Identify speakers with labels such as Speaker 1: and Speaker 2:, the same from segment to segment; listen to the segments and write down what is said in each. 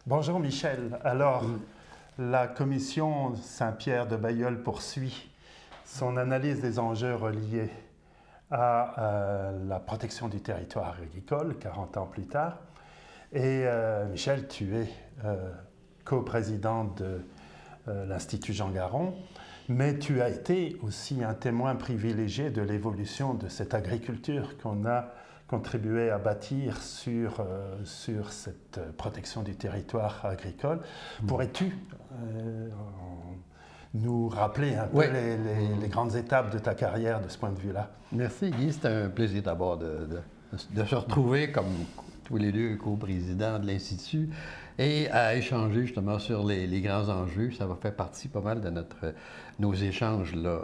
Speaker 1: Bonjour Michel. Alors, la commission Saint-Pierre de Bailleul poursuit son analyse des enjeux reliés à la protection du territoire agricole, 40 ans plus tard. Et Michel, tu es coprésident de l'Institut Jean Garon, mais tu as été aussi un témoin privilégié de l'évolution de cette agriculture qu'on a contribué à bâtir sur cette protection du territoire agricole. Pourrais-tu nous rappeler un peu les grandes étapes de ta carrière de ce point de vue-là?
Speaker 2: Merci Guy, c'est un plaisir d'abord de se retrouver comme tous les deux co-présidents de l'Institut et à échanger justement sur les grands enjeux. Ça va faire partie pas mal de nos échanges là,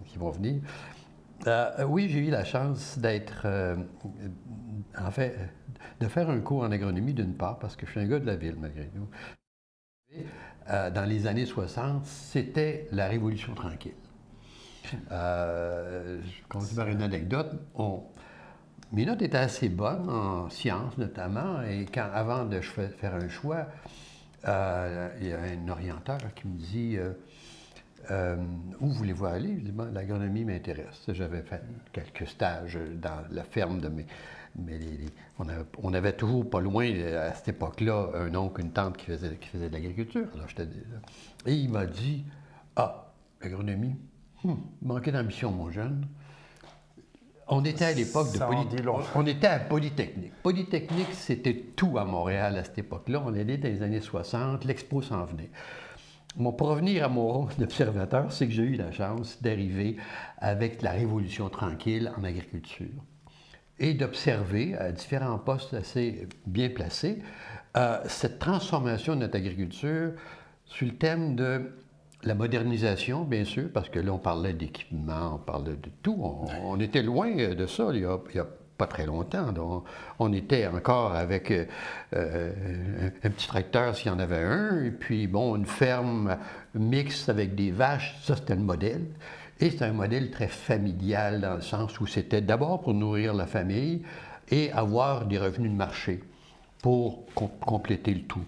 Speaker 2: qui vont venir. Oui, j'ai eu la chance d'être, en fait, de faire un cours en agronomie d'une part, parce que je suis un gars de la ville malgré tout. Dans les années 60, c'était la Révolution tranquille. Je commence par une anecdote. Mes notes étaient assez bonnes en sciences notamment, et avant de faire un choix, il y a un orienteur qui me dit où voulez-vous aller? Je dis, bon, l'agronomie m'intéresse. J'avais fait quelques stages dans la ferme de on avait toujours pas loin, à cette époque-là, un oncle, une tante qui faisait de l'agriculture. Alors, et il m'a dit, l'agronomie, manquait d'ambition, mon jeune. On était à l'époque on était à Polytechnique. Polytechnique, c'était tout à Montréal à cette époque-là. On était dans les années 60, l'Expo s'en venait. Pour revenir à mon rôle d'observateur, c'est que j'ai eu la chance d'arriver avec la Révolution tranquille en agriculture et d'observer à différents postes assez bien placés cette transformation de notre agriculture sur le thème de la modernisation, bien sûr, parce que là, on parlait d'équipement, on parlait de tout. On était loin de ça il y a pas très longtemps. Donc, on était encore avec un petit tracteur s'il y en avait un, et puis, bon, une ferme mixte avec des vaches, ça, c'était le modèle. Et c'était un modèle très familial dans le sens où c'était d'abord pour nourrir la famille et avoir des revenus de marché pour compléter le tout.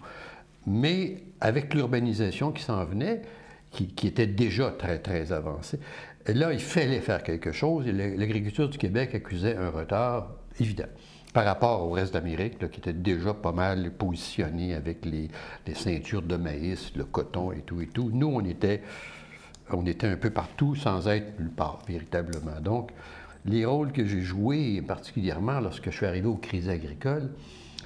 Speaker 2: Mais avec l'urbanisation qui s'en venait, qui était déjà très, très avancée, là, il fallait faire quelque chose et l'agriculture du Québec accusait un retard évident par rapport au reste d'Amérique, qui était déjà pas mal positionné avec les ceintures de maïs, le coton et tout et tout. Nous, on était un peu partout sans être nulle part, véritablement. Donc, les rôles que j'ai joués, particulièrement lorsque je suis arrivé aux crises agricoles,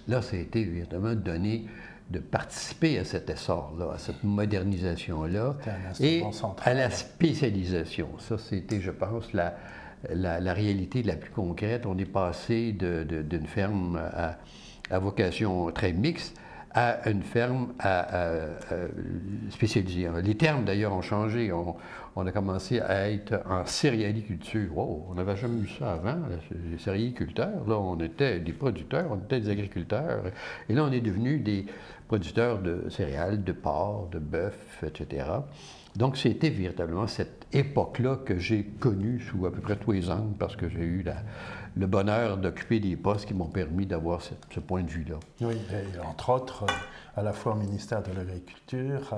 Speaker 2: là, ça a été évidemment de participer à cet essor-là, à cette modernisation-là, et à la spécialisation. Ça, c'était, je pense, la réalité la plus concrète. On est passé d'une ferme à vocation très mixte à une ferme spécialisée. Les termes, d'ailleurs, ont changé. On a commencé à être en céréaliculture. Wow, on n'avait jamais vu ça avant, les céréaliculteurs. Là, on était des producteurs, on était des agriculteurs. Et là, on est devenus des producteurs de céréales, de porc, de bœuf, etc. Donc, c'était véritablement cette époque-là que j'ai connue sous à peu près tous les angles parce que j'ai eu le bonheur d'occuper des postes qui m'ont permis d'avoir ce point de vue-là.
Speaker 1: Oui, et entre autres, à la fois au ministère de l'Agriculture,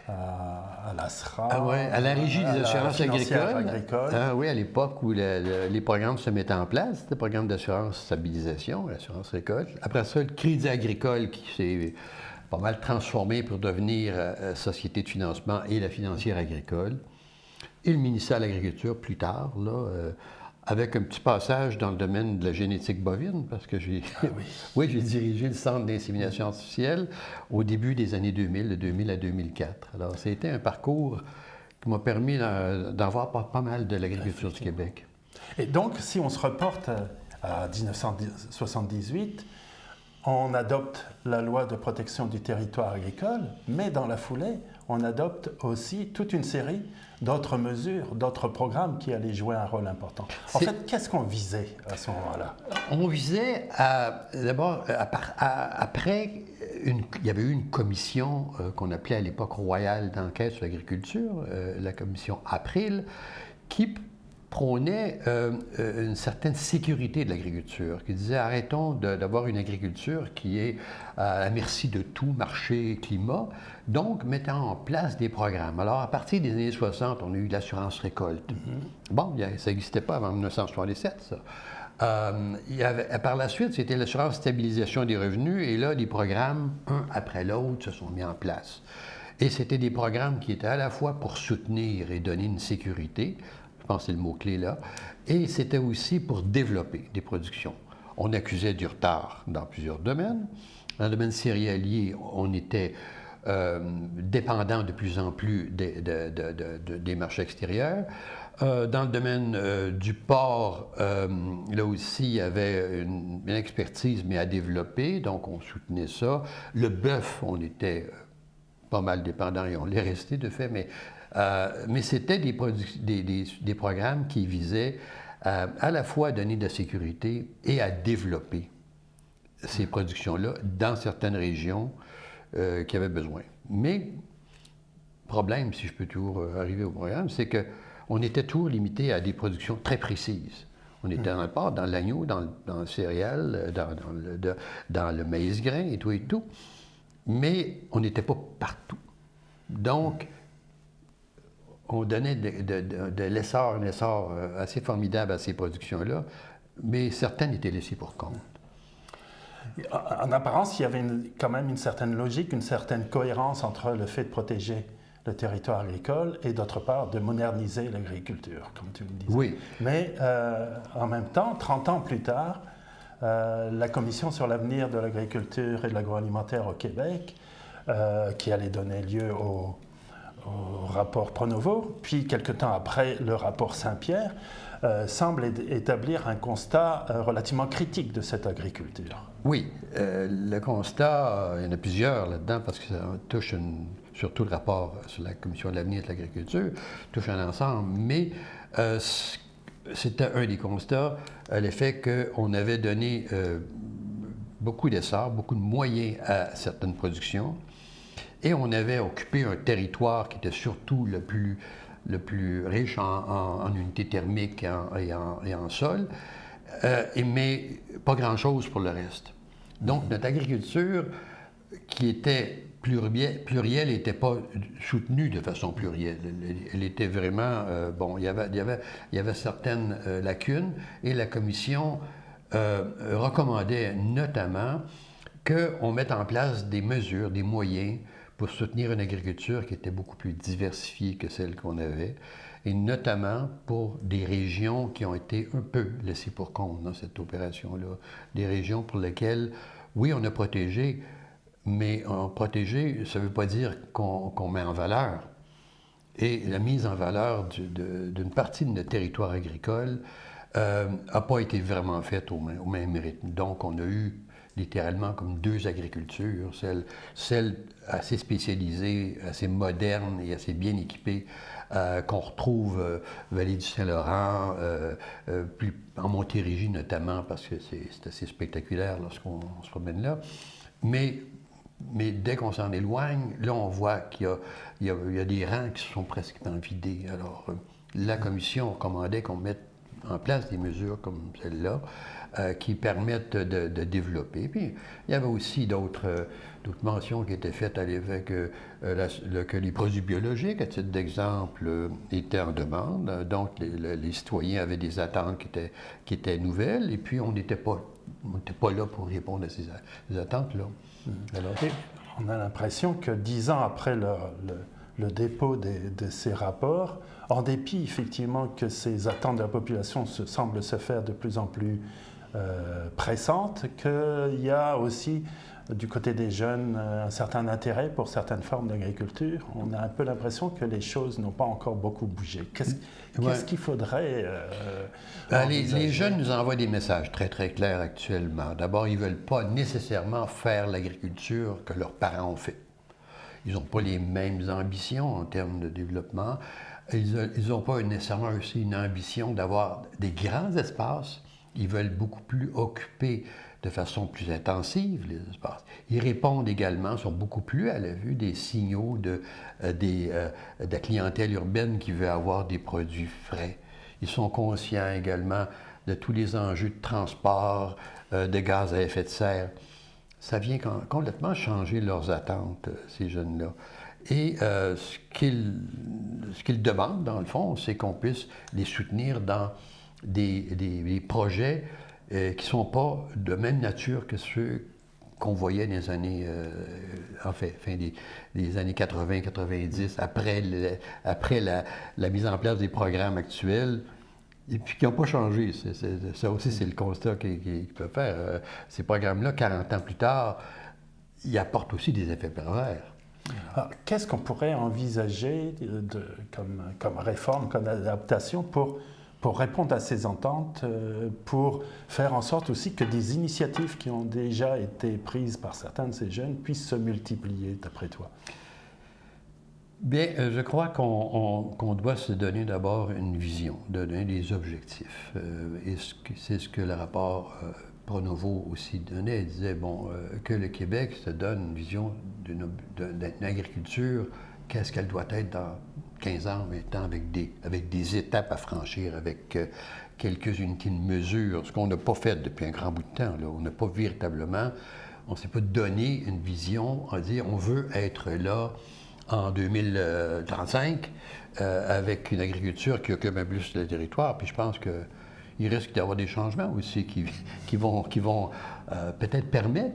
Speaker 1: à l'ASRA,
Speaker 2: à la Régie des assurances
Speaker 1: agricoles.
Speaker 2: Oui, à l'époque où les programmes se mettaient en place, le programme d'assurance stabilisation, l'assurance récolte. Après ça, le Crédit agricole qui s'est pas mal transformé pour devenir Société de financement et la financière agricole. Et le ministère de l'Agriculture plus tard, là, avec un petit passage dans le domaine de la génétique bovine, parce que j'ai j'ai dirigé le centre d'insémination artificielle au début des années 2000, de 2000 à 2004. Alors, c'était un parcours qui m'a permis d'en voir pas mal de l'agriculture du Québec.
Speaker 1: Et donc, si on se reporte à 1978, on adopte la loi de protection du territoire agricole, mais dans la foulée, on adopte aussi toute une série d'autres mesures, d'autres programmes qui allaient jouer un rôle important. En fait, qu'est-ce qu'on visait à ce moment-là?
Speaker 2: On visait d'abord, après, il y avait eu une commission qu'on appelait à l'époque royale d'enquête sur l'agriculture, la commission April, qui prônait une certaine sécurité de l'agriculture, qui disait arrêtons d'avoir une agriculture qui est à la merci de tout, marché, climat, donc mettant en place des programmes. Alors, à partir des années 60, on a eu l'assurance récolte. Bon, ça n'existait pas avant 1967, ça. Par la suite, c'était l'assurance stabilisation des revenus, et là, des programmes, un après l'autre, se sont mis en place. Et c'était des programmes qui étaient à la fois pour soutenir et donner une sécurité, je pense que c'est le mot-clé là, et c'était aussi pour développer des productions. On accusait du retard dans plusieurs domaines. Dans le domaine céréalier, on était dépendant de plus en plus des marchés extérieurs. Dans le domaine du porc, là aussi, il y avait une expertise, mais à développer, donc on soutenait ça. Le bœuf, on était pas mal dépendant, et on l'est resté de fait, mais c'était des programmes qui visaient à la fois à donner de la sécurité et à développer ces productions-là dans certaines régions qui avaient besoin. Mais, problème, si je peux toujours arriver au programme, c'est qu'on était toujours limité à des productions très précises. On était dans le porc, dans l'agneau, dans le céréal, dans le maïs grain et tout, mais on n'était pas partout. Donc, on donnait de l'essor, un essor assez formidable à ces productions-là, mais certaines étaient laissées pour compte.
Speaker 1: En apparence, il y avait quand même une certaine logique, une certaine cohérence entre le fait de protéger le territoire agricole et d'autre part de moderniser l'agriculture, comme tu le disais.
Speaker 2: Oui.
Speaker 1: Mais en même temps, 30 ans plus tard, la Commission sur l'avenir de l'agriculture et de l'agroalimentaire au Québec, qui allait donner lieu au rapport Pronovo, puis quelque temps après le rapport Saint-Pierre, semble établir un constat relativement critique de cette agriculture.
Speaker 2: Oui, le constat, il y en a plusieurs là-dedans parce que ça touche surtout le rapport sur la Commission de l'avenir de l'agriculture, touche un ensemble, mais c'était un des constats, le fait qu'on avait donné beaucoup d'essor, beaucoup de moyens à certaines productions, et on avait occupé un territoire qui était surtout le plus riche en unités thermiques et en sol, mais pas grand-chose pour le reste. Donc, notre agriculture, qui était plurielle, n'était pas soutenue de façon plurielle. Elle était vraiment... il y avait certaines lacunes, et la Commission recommandait notamment qu'on mette en place des mesures, des moyens pour soutenir une agriculture qui était beaucoup plus diversifiée que celle qu'on avait, et notamment pour des régions qui ont été un peu laissées pour compte dans cette opération-là. Des régions pour lesquelles, oui, on a protégé, mais protéger, ça ne veut pas dire qu'on met en valeur. Et la mise en valeur d'une partie de notre territoire agricole n'a pas été vraiment faite au même rythme. Donc, on a eu littéralement comme deux agricultures, celle assez spécialisée, assez moderne et assez bien équipée qu'on retrouve Vallée du Saint-Laurent, en Montérégie notamment, parce que c'est assez spectaculaire lorsqu'on se promène là. Mais dès qu'on s'en éloigne, là, on voit qu'il y a des rangs qui sont presque vidés. Alors, la Commission recommandait qu'on mette en place des mesures comme celle-là qui permettent de développer. Puis, il y avait aussi d'autres mentions qui étaient faites à l'évêque que les produits biologiques, à titre d'exemple, étaient en demande. Donc, les citoyens avaient des attentes qui étaient nouvelles, et puis on n'était pas là pour répondre à ces attentes-là.
Speaker 1: Alors, on a l'impression que 10 ans après le dépôt de ces rapports, en dépit effectivement que ces attentes de la population semblent se faire de plus en plus pressantes, qu'il y a aussi du côté des jeunes un certain intérêt pour certaines formes d'agriculture. On a un peu l'impression que les choses n'ont pas encore beaucoup bougé. Qu'est-ce qu'il faudrait
Speaker 2: les jeunes nous envoient des messages très, très clairs actuellement. D'abord, ils ne veulent pas nécessairement faire l'agriculture que leurs parents ont fait. Ils n'ont pas les mêmes ambitions en termes de développement. Ils n'ont pas nécessairement aussi une ambition d'avoir des grands espaces. Ils veulent beaucoup plus occuper de façon plus intensive les espaces. Ils répondent également, sont beaucoup plus à la vue des signaux de la clientèle urbaine qui veut avoir des produits frais. Ils sont conscients également de tous les enjeux de transport, de gaz à effet de serre. Ça vient complètement changer leurs attentes, ces jeunes-là. Et ce qu'ils demandent, dans le fond, c'est qu'on puisse les soutenir dans des projets qui ne sont pas de même nature que ceux qu'on voyait dans les années, fin des années 80-90, après la mise en place des programmes actuels, et puis qui n'ont pas changé. Ça aussi, c'est le constat qu'ils peuvent faire. Ces programmes-là, 40 ans plus tard, ils apportent aussi des effets pervers.
Speaker 1: Alors, qu'est-ce qu'on pourrait envisager comme réforme, comme adaptation pour répondre à ces ententes, pour faire en sorte aussi que des initiatives qui ont déjà été prises par certains de ces jeunes puissent se multiplier, d'après toi?
Speaker 2: Bien, je crois qu'on doit se donner d'abord une vision, donner des objectifs. Et c'est ce que le rapport Pronovo aussi donnait. Il disait, que le Québec se donne une vision d'une agriculture, qu'est-ce qu'elle doit être dans 15 ans, 20 ans, avec des étapes à franchir, avec quelques unités de mesure, ce qu'on n'a pas fait depuis un grand bout de temps. Là. On n'a pas véritablement, on ne s'est pas donné une vision, on dit, on veut être là en 2035 avec une agriculture qui occupe un peu plus le territoire. Puis je pense qu'il risque d'avoir des changements aussi qui vont peut-être permettre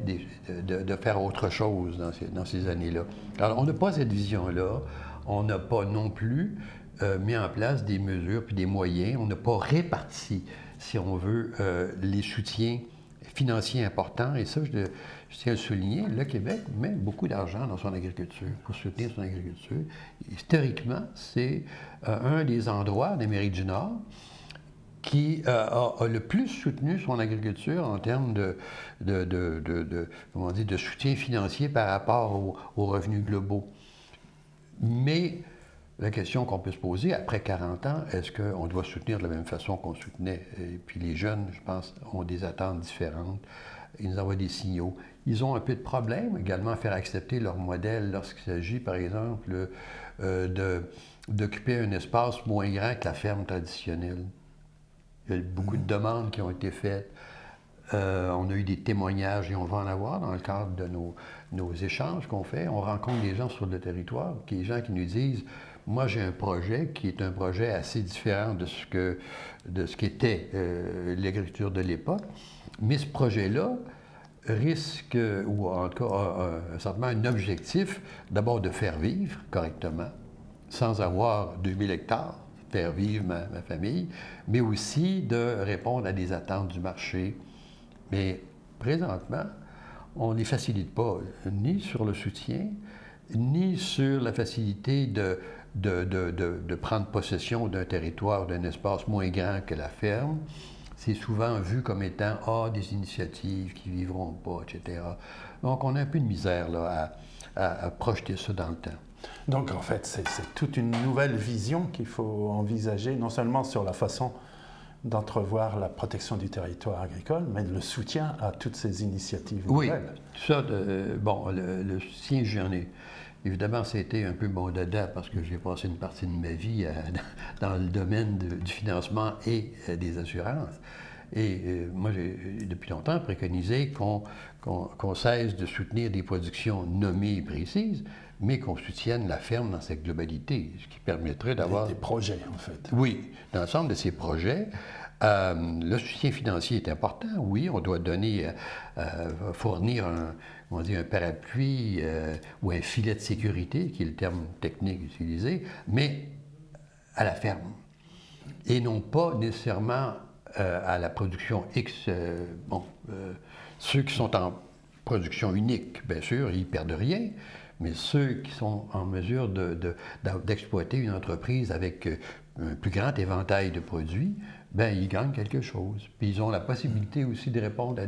Speaker 2: de faire autre chose dans ces années-là. Alors, on n'a pas cette vision-là. On n'a pas non plus mis en place des mesures puis des moyens. On n'a pas réparti, si on veut, les soutiens financiers importants. Et ça, je tiens à le souligner, le Québec met beaucoup d'argent dans son agriculture, pour soutenir son agriculture. Historiquement, c'est un des endroits d'Amérique du Nord qui a le plus soutenu son agriculture en termes de soutien financier par rapport aux revenus globaux. Mais la question qu'on peut se poser, après 40 ans, est-ce qu'on doit soutenir de la même façon qu'on soutenait? Et puis les jeunes, je pense, ont des attentes différentes. Ils nous envoient des signaux. Ils ont un peu de problème également à faire accepter leur modèle lorsqu'il s'agit, par exemple, d'occuper un espace moins grand que la ferme traditionnelle. Il y a beaucoup de demandes qui ont été faites. On a eu des témoignages, et on va en avoir dans le cadre de nos échanges qu'on fait. On rencontre des gens sur le territoire, des gens qui nous disent « Moi, j'ai un projet qui est un projet assez différent de ce qu'était l'agriculture de l'époque. Mais ce projet-là risque, ou en tout cas a certainement un objectif, d'abord de faire vivre correctement, sans avoir 2000 hectares, faire vivre ma famille, mais aussi de répondre à des attentes du marché. » Mais présentement, on ne les facilite pas, ni sur le soutien, ni sur la facilité de prendre possession d'un territoire, d'un espace moins grand que la ferme. C'est souvent vu comme étant des initiatives qui ne vivront pas, etc. Donc, on a un peu de misère là, à projeter ça dans le temps.
Speaker 1: Donc, en fait, c'est toute une nouvelle vision qu'il faut envisager, non seulement sur la façon d'entrevoir la protection du territoire agricole, mais le soutien à toutes ces initiatives nouvelles.
Speaker 2: Oui, ça, le soutien, j'en ai. Évidemment, c'était un peu mon dada parce que j'ai passé une partie de ma vie dans le domaine du financement et des assurances. Et moi, j'ai depuis longtemps préconisé qu'on cesse de soutenir des productions nommées et précises, mais qu'on soutienne la ferme dans sa globalité, ce qui permettrait d'avoir...
Speaker 1: Des projets, en fait.
Speaker 2: Oui, dans l'ensemble de ces projets. Le soutien financier est important, oui, on doit donner, fournir un parapluie ou un filet de sécurité, qui est le terme technique utilisé, mais à la ferme. Et non pas nécessairement à la production X. Ceux qui sont en production unique, bien sûr, ils ne perdent rien, mais ceux qui sont en mesure d'exploiter une entreprise avec un plus grand éventail de produits, bien, ils gagnent quelque chose. Puis ils ont la possibilité aussi de répondre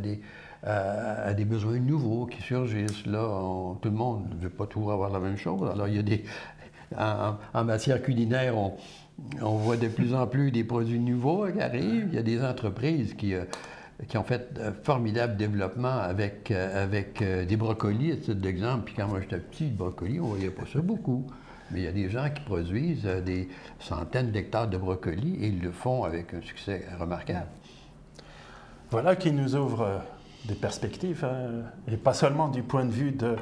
Speaker 2: à des besoins nouveaux qui surgissent. Là, tout le monde ne veut pas toujours avoir la même chose. Alors, il y a des... En matière culinaire, on voit de plus en plus des produits nouveaux qui arrivent. Il y a des entreprises qui ont fait un formidable développement avec des brocolis, à titre d'exemple. Puis quand moi j'étais petit, le brocoli, on ne voyait pas ça beaucoup. Mais il y a des gens qui produisent des centaines d'hectares de brocolis et ils le font avec un succès remarquable.
Speaker 1: Voilà qui nous ouvre des perspectives, hein, et pas seulement du point de vue de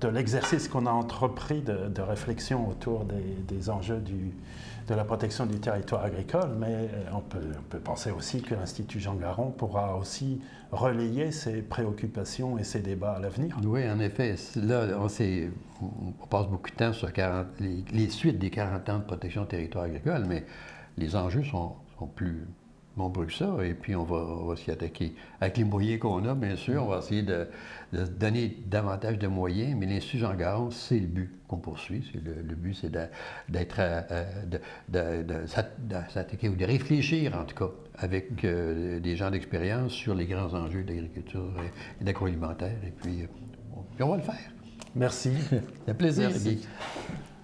Speaker 1: l'exercice qu'on a entrepris de réflexion autour des enjeux de la protection du territoire agricole, mais on peut penser aussi que l'Institut Jean Garon pourra aussi relayer ses préoccupations et ses débats à l'avenir.
Speaker 2: Oui, en effet. Là, on passe beaucoup de temps sur les suites des 40 ans de protection du territoire agricole, mais les enjeux sont plus nombreux que ça, et puis on va s'y attaquer. Avec les moyens qu'on a, bien sûr, on va essayer de donner davantage de moyens, mais l'Institut Jean Garon, c'est le but qu'on poursuit. Le but, c'est de s'attaquer ou de réfléchir, en tout cas, avec des gens d'expérience sur les grands enjeux d'agriculture et d'agroalimentaire, et puis on va le faire.
Speaker 1: Merci.
Speaker 2: C'est un plaisir,
Speaker 1: Merci.
Speaker 2: Guy.